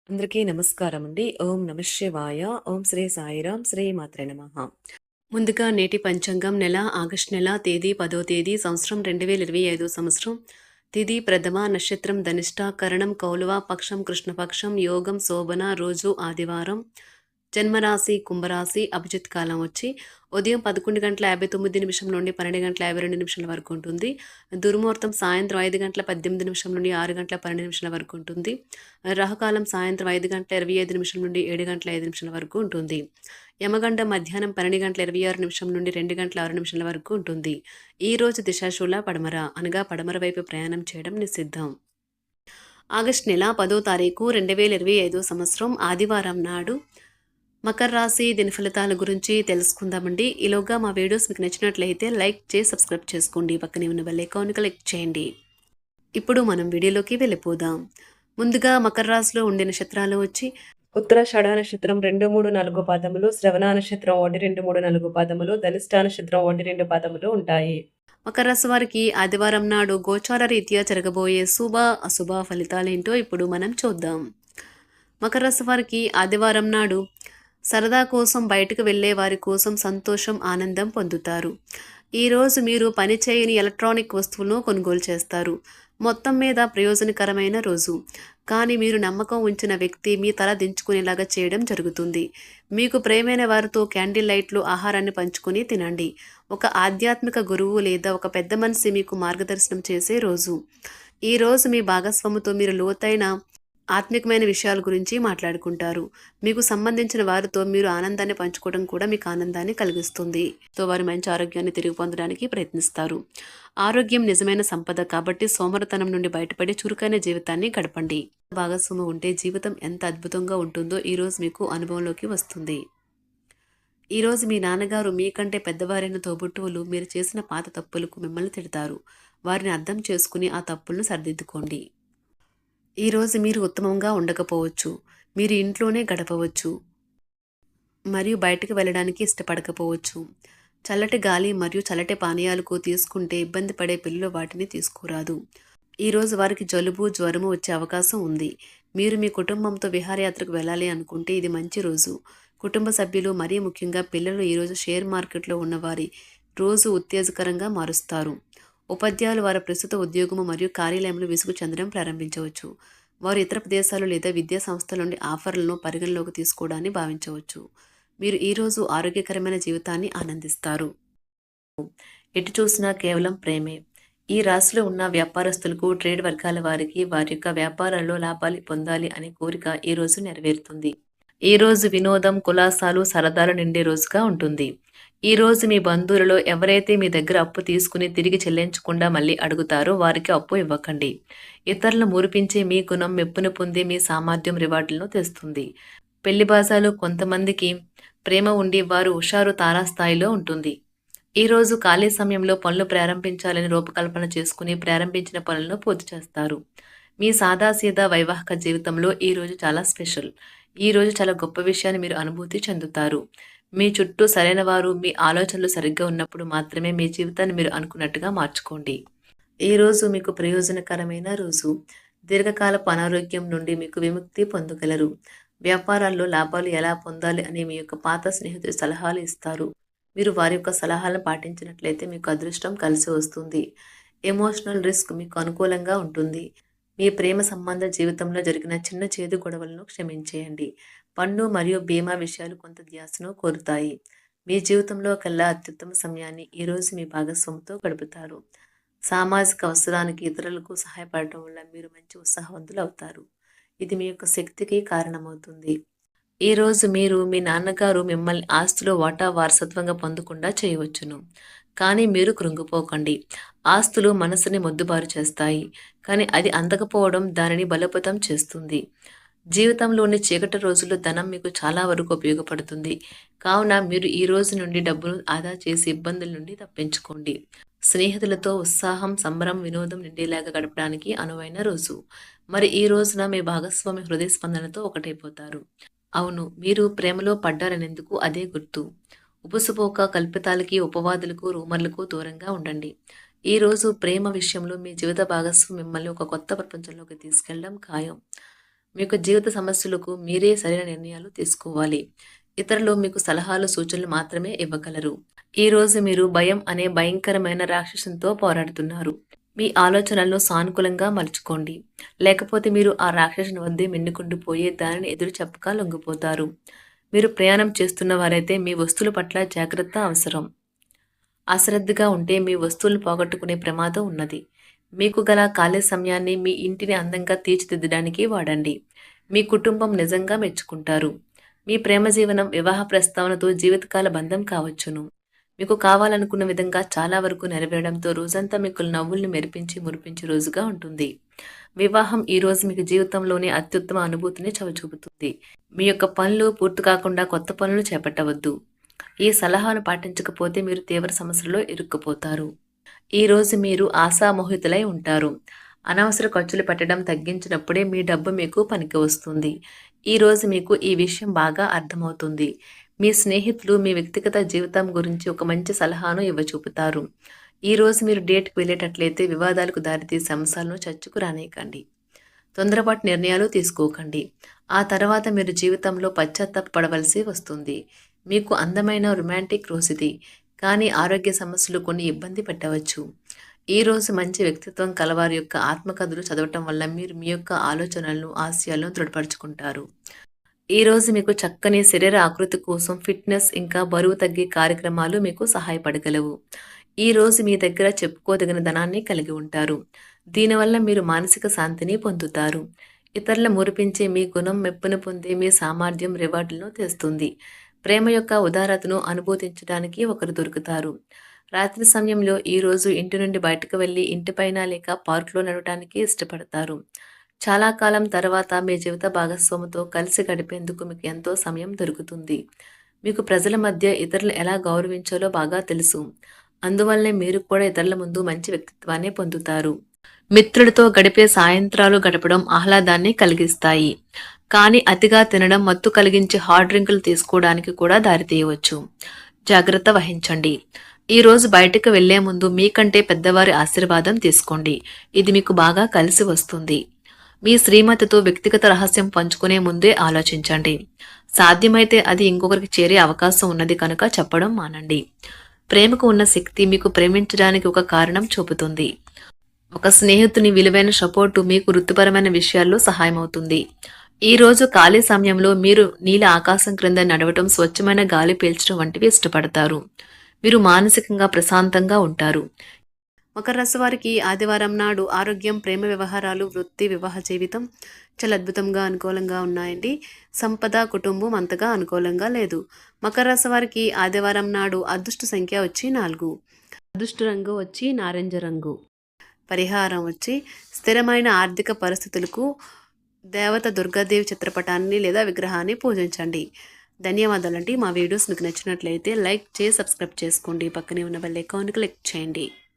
అందరికీ నమస్కారం అండి. ఓం నమః శివాయ. ఓం శ్రీ సాయిరాం. శ్రీ మాత్రే నమః. ముందుగా నేటి పంచాంగం నెల ఆగస్టు నెల తేదీ 10వ తేదీ సంవత్సరం 2025 సంవత్సరం. తిథి ప్రథమ, నక్షత్రం ధనిష్ట, కరణం కౌలవ, పక్షం కృష్ణపక్షం, యోగం శోభన, రోజు ఆదివారం. జన్మరాశి కుంభరాశి. అభిజిత్ కాలం వచ్చి ఉదయం 11:59 నుండి 12:52 వరకు ఉంటుంది. దుర్ముహూర్తం సాయంత్రం 5:18 నుండి 6:12 వరకు ఉంటుంది. రాహుకాలం సాయంత్రం 5:25 నుండి 7:05 వరకు ఉంటుంది. యమగండం మధ్యాహ్నం 12:26 నుండి 2:06 వరకు ఉంటుంది. ఈ రోజు దిశాశూల పడమర అనగా పడమర వైపు ప్రయాణం చేయడం నిషిద్ధం. ఆగస్టు నెల 10వ తారీఖు 2025 సంవత్సరం ఆదివారం నాడు మకర రాశి దిన ఫలితాల గురించి తెలుసుకుందామండి. ఈలోగా మా వీడియోస్ మీకు నచ్చినట్లయితే లైక్ చేసి సబ్స్క్రైబ్ చేసుకోండి. పక్కనే ఉన్న బెల్ ఐకాన్ క్లిక్ చేయండి. ఇప్పుడు మనం వీడియోలోకి వెళ్ళిపోదాం. ముందుగా మకర రాశిలో ఉండే నక్షత్రాలు వచ్చి ఉత్తరాషాఢ నక్షత్రం 2, 3, 4 పాదములు, శ్రవణ నక్షత్రం 1, 2, 3, 4 పాదములు, ధనిష్ట నక్షత్రం 1, 2 పాదములు ఉంటాయి. మకర రాశి వారికి ఆదివారం నాడు గోచార రీత్యా జరగబోయే శుభ అశుభ ఫలితాలేంటో ఇప్పుడు మనం చూద్దాం. మకర రాశి వారికి ఆదివారం నాడు సరదా కోసం బయటకు వెళ్ళే వారి కోసం సంతోషం, ఆనందం పొందుతారు. ఈరోజు మీరు పని చేయని ఎలక్ట్రానిక్ వస్తువులను కొనుగోలు చేస్తారు. మొత్తం మీద ప్రయోజనకరమైన రోజు. కానీ మీరు నమ్మకం ఉంచిన వ్యక్తి మీ తల దించుకునేలాగా చేయడం జరుగుతుంది. మీకు ప్రేమైన వారితో క్యాండిల్ లైట్లు ఆహారాన్ని పంచుకొని తినండి. ఒక ఆధ్యాత్మిక గురువు లేదా ఒక పెద్ద మనిషి మీకు మార్గదర్శనం చేసే రోజు. ఈరోజు మీ భాగస్వామితో మీరు లోతైన ఆత్మికమైన విషయాల గురించి మాట్లాడుకుంటారు. మీకు సంబంధించిన వారితో మీరు ఆనందాన్ని పంచుకోవడం కూడా మీకు ఆనందాన్ని కలిగిస్తుంది. వారి మంచి ఆరోగ్యాన్ని తిరిగి పొందడానికి ప్రయత్నిస్తారు. ఆరోగ్యం నిజమైన సంపద కాబట్టి సోమరతనం నుండి బయటపడి చురుకైన జీవితాన్ని గడపండి. భాగస్వామి ఉంటే జీవితం ఎంత అద్భుతంగా ఉంటుందో ఈరోజు మీకు అనుభవంలోకి వస్తుంది. ఈరోజు మీ నాన్నగారు మీకంటే పెద్దవారైన తోబుట్టువులు మీరు చేసిన పాత తప్పులకు మిమ్మల్ని తిడతారు. వారిని అర్థం చేసుకుని ఆ తప్పులను సరిదిద్దుకోండి. ఈరోజు మీరు ఉత్తమంగా ఉండకపోవచ్చు. మీరు ఇంట్లోనే గడపవచ్చు మరియు బయటకు వెళ్ళడానికి ఇష్టపడకపోవచ్చు. చల్లటి గాలి మరియు చల్లటి పానీయాలకు తీసుకుంటే ఇబ్బంది పడే పిల్లలు వాటిని తీసుకురాదు. ఈరోజు వారికి జలుబు, జ్వరము వచ్చే అవకాశం ఉంది. మీరు మీ కుటుంబంతో విహారయాత్రకు వెళ్ళాలి అనుకుంటే ఇది మంచి రోజు. కుటుంబ సభ్యులు మరీ ముఖ్యంగా పిల్లలు ఈరోజు షేర్ మార్కెట్లో ఉన్నవారి రోజు ఉత్తేజకరంగా మారుస్తారు. ఉపాధ్యాయులు వారి ప్రస్తుత ఉద్యోగము మరియు కార్యాలయంలో విసుగు చెందడం ప్రారంభించవచ్చు. వారు ఇతర ప్రదేశాలు లేదా విద్యా సంస్థల నుండి ఆఫర్లను పరిగణలోకి తీసుకోవడాన్ని భావించవచ్చు. మీరు ఈరోజు ఆరోగ్యకరమైన జీవితాన్ని ఆనందిస్తారు. ఎటు చూసినా కేవలం ప్రేమే. ఈ రాశిలో ఉన్న వ్యాపారస్తులకు, ట్రేడ్ వర్గాల వారికి వారి యొక్క వ్యాపారాల్లో లాభాలు పొందాలి అనే కోరిక ఈ రోజు నెరవేరుతుంది. ఈ రోజు వినోదం, కులాసాలు, సరదాలు నిండే రోజుగా ఉంటుంది. ఈ రోజు మీ బంధువులలో ఎవరైతే మీ దగ్గర అప్పు తీసుకుని తిరిగి చెల్లించకుండా మళ్ళీ అడుగుతారో వారికి అప్పు ఇవ్వకండి. ఇతరులను మురిపించే మీ గుణం మెప్పును పొంది మీ సామర్థ్యం రివార్డులను తెస్తుంది. పెళ్లి బాజాలు కొంతమందికి ప్రేమ ఉండి వారు హుషారు తారాస్థాయిలో ఉంటుంది. ఈరోజు ఖాళీ సమయంలో పనులు ప్రారంభించాలని రూపకల్పన చేసుకుని ప్రారంభించిన పనులను పూర్తి చేస్తారు. మీ సాదాసీదా వైవాహిక జీవితంలో ఈరోజు చాలా స్పెషల్. ఈరోజు చాలా గొప్ప విషయాన్ని మీరు అనుభూతి చెందుతారు. మీ చుట్టూ సరైన వారు, మీ ఆలోచనలు సరిగ్గా ఉన్నప్పుడు మాత్రమే మీ జీవితాన్ని మీరు అనుకున్నట్టుగా మార్చుకోండి. ఈరోజు మీకు ప్రయోజనకరమైన రోజు. దీర్ఘకాలపు అనారోగ్యం నుండి మీకు విముక్తి పొందగలరు. వ్యాపారాల్లో లాభాలు ఎలా పొందాలి అని మీ యొక్క పాత స్నేహితులు సలహాలు ఇస్తారు. మీరు వారి యొక్క సలహాలను పాటించినట్లయితే మీకు అదృష్టం కలిసి వస్తుంది. ఎమోషనల్ రిస్క్ మీకు అనుకూలంగా ఉంటుంది. మీ ప్రేమ సంబంధ జీవితంలో జరిగిన చిన్న చేదు గొడవలను క్షమించేయండి. పన్ను మరియు బీమా విషయాలు కొంత ధ్యాసను కోరుతాయి. మీ జీవితంలో కల్లా అత్యుత్తమ సమయాన్ని ఈరోజు మీ భాగస్వామితో గడుపుతారు. సామాజిక అవసరానికి ఇతరులకు సహాయపడటం వల్ల మీరు మంచి ఉత్సాహవంతులు అవుతారు. ఇది మీ యొక్క శక్తికి కారణమవుతుంది. ఈరోజు మీరు మీ నాన్నగారు మిమ్మల్ని ఆస్తిలో వాటా వారసత్వంగా పొందకుండా చేయవచ్చును. కానీ మీరు కృంగిపోకండి. ఆస్తులు మనసుని మొద్దుబారు చేస్తాయి, కానీ అది అందకపోవడం దానిని బలోపేతం చేస్తుంది. జీవితంలోని చీకటి రోజుల్లో ధనం మీకు చాలా వరకు ఉపయోగపడుతుంది. కావున మీరు ఈ రోజు నుండి డబ్బును ఆదా చేసి ఇబ్బందుల నుండి తప్పించుకోండి. స్నేహితులతో ఉత్సాహం, సంబరం, వినోదం నిండేలాగా గడపడానికి అనువైన రోజు. మరి ఈ రోజున మీ భాగస్వామి హృదయ స్పందనతో ఒకటైపోతారు. అవును, మీరు ప్రేమలో పడ్డారనేందుకు అదే గుర్తు. ఉబుసుపోక కల్పితాలకి, ఉపవాదులకు, రూమర్లకు దూరంగా ఉండండి. ఈ రోజు ప్రేమ విషయంలో మీ జీవిత భాగస్వామి మిమ్మల్ని ఒక కొత్త ప్రపంచంలోకి తీసుకెళ్లడం ఖాయం. మీకు జీవిత సమస్యలకు మీరే సరైన నిర్ణయాలు తీసుకోవాలి. ఇతరులు మీకు సలహాలు, సూచనలు మాత్రమే ఇవ్వగలరు. ఈరోజు మీరు భయం అనే భయంకరమైన రాక్షసంతో పోరాడుతున్నారు. మీ ఆలోచనలను సానుకూలంగా మలుచుకోండి. లేకపోతే మీరు ఆ రాక్షసుని వద్దే మిన్నుకుండిపోయి దానిని ఎదురు చెప్పక లొంగిపోతారు. మీరు ప్రయాణం చేస్తున్న వారైతే మీ వస్తువుల పట్ల జాగ్రత్త అవసరం. అశ్రద్ధగా ఉంటే మీ వస్తువులను పోగొట్టుకునే ప్రమాదం ఉన్నది. మీకు గల ఖాళీ సమయాన్ని మీ ఇంటిని అందంగా తీర్చిదిద్దడానికి వాడండి. మీ కుటుంబం నిజంగా మెచ్చుకుంటారు. మీ ప్రేమ జీవనం వివాహ ప్రస్తావనతో జీవితకాల బంధం కావచ్చును. మీకు కావాలనుకున్న విధంగా చాలా వరకు నెరవేరడంతో రోజంతా మీకు నవ్వుల్ని మెరిపించి మురిపించే రోజుగా ఉంటుంది. వివాహం ఈ రోజు మీకు జీవితంలోని అత్యుత్తమ అనుభూతిని చవిచూపుతుంది. మీ యొక్క పనులు పూర్తి కాకుండా కొత్త పనులు చేపట్టవద్దు. ఈ సలహాను పాటించకపోతే మీరు తీవ్ర సమస్యల్లో ఇరుక్కుపోతారు. ఈ రోజు మీరు ఆశామోహితులై ఉంటారు. అనవసర ఖర్చులు పెట్టడం తగ్గించినప్పుడే మీ డబ్బు మీకు పనికి వస్తుంది. ఈ రోజు మీకు ఈ విషయం బాగా అర్థమవుతుంది. మీ స్నేహితులు మీ వ్యక్తిగత జీవితం గురించి ఒక మంచి సలహాను ఇవ్వచూపుతారు. ఈ రోజు మీరు డేట్‌కి వెళ్ళేటట్లయితే వివాదాలకు దారితీసే అంశాలను చర్చకు రానీయకండి. తొందరపాటు నిర్ణయాలు తీసుకోకండి. ఆ తర్వాత మీరు జీవితంలో పశ్చాత్తాపపడవలసి వస్తుంది. మీకు అందమైన రొమాంటిక్ రోజుది. కానీ ఆరోగ్య సమస్యలు కొన్ని ఇబ్బంది పెట్టవచ్చు. ఈ రోజు మంచి వ్యక్తిత్వం కలవారి యొక్క ఆత్మకథలు చదవటం వల్ల మీరు మీ యొక్క ఆలోచనలను, ఆశయాలను దృఢపరుచుకుంటారు. ఈ రోజు మీకు చక్కని శరీర ఆకృతి కోసం ఫిట్‌నెస్ ఇంకా బరువు తగ్గే కార్యక్రమాలు మీకు సహాయపడగలవు. ఈ రోజు మీ దగ్గర చెప్పుకోదగిన ధనాన్ని కలిగి ఉంటారు. దీనివల్ల మీరు మానసిక శాంతిని పొందుతారు. ఇతరుల మురిపించే మీ గుణం మెప్పును పొందే మీ సామర్థ్యం రివార్డులను తెస్తుంది. ప్రేమ యొక్క ఉదారతను అనుభూతించడానికి ఒకరు దొరుకుతారు. రాత్రి సమయంలో ఈ రోజు ఇంటి నుండి బయటకు వెళ్లి ఇంటిపైన లేక పార్క్‌లో నడవటానికి ఇష్టపడతారు. చాలా కాలం తర్వాత మీ జీవిత భాగస్వామితో కలిసి గడిపేందుకు మీకు ఎంతో సమయం దొరుకుతుంది. మీకు ప్రజల మధ్య ఇతరులను ఎలా గౌరవించాలో బాగా తెలుసు. అందువల్లనే మీరు కూడా ఇతరుల ముందు మంచి వ్యక్తిత్వాన్ని పొందుతారు. మిత్రులతో గడిపే సాయంత్రాలు గడపడం ఆహ్లాదాన్ని కలిగిస్తాయి. కానీ అతిగా తినడం మత్తు కలిగించే హార్డ్ డ్రింకులు తీసుకోవడానికి కూడా దారితీయవచ్చు. జాగ్రత్త వహించండి. ఈ రోజు బయటకు వెళ్లే ముందు మీకంటే పెద్దవారి ఆశీర్వాదం తీసుకోండి. ఇది మీకు బాగా కలిసి వస్తుంది. మీ శ్రీమతితో వ్యక్తిగత రహస్యం పంచుకునే ముందే ఆలోచించండి. సాధ్యమైతే అది ఇంకొకరికి చేరే అవకాశం ఉన్నది కనుక చెప్పడం మానండి. ప్రేమకు ఉన్న శక్తి మీకు ప్రేమించడానికి ఒక కారణం చూపుతుంది. ఒక స్నేహితుని విలువైన సపోర్టు మీకు వృత్తిపరమైన విషయాల్లో సహాయమవుతుంది. ఈ రోజు ఖాళీ సమయంలో మీరు నీల ఆకాశం క్రింద నడవటం, స్వచ్ఛమైన గాలి పీల్చడం వంటివి ఇష్టపడతారు. మీరు మానసికంగా ప్రశాంతంగా ఉంటారు. మకర రాశి వారికి ఆదివారం నాడు ఆరోగ్యం, ప్రేమ వ్యవహారాలు, వృత్తి, వివాహ జీవితం చాలా అద్భుతంగా అనుకూలంగా ఉన్నాయండి. సంపద, కుటుంబం అంతగా అనుకూలంగా లేదు. మకర రాశి వారికి ఆదివారం నాడు అదృష్ట సంఖ్య వచ్చి 4. అదృష్ట రంగు వచ్చి నారింజ రంగు. పరిహారం వచ్చి స్థిరమైన ఆర్థిక పరిస్థితులకు దేవత దుర్గాదేవి చిత్రపటాన్ని లేదా విగ్రహాన్ని పూజించండి. ధన్యవాదాలండి. మా వీడియోస్ మీకు నచ్చినట్లయితే లైక్ చేసి సబ్స్క్రైబ్ చేసుకోండి. పక్కనే ఉన్న బెల్ ఐకాన్ క్లిక్ చేయండి.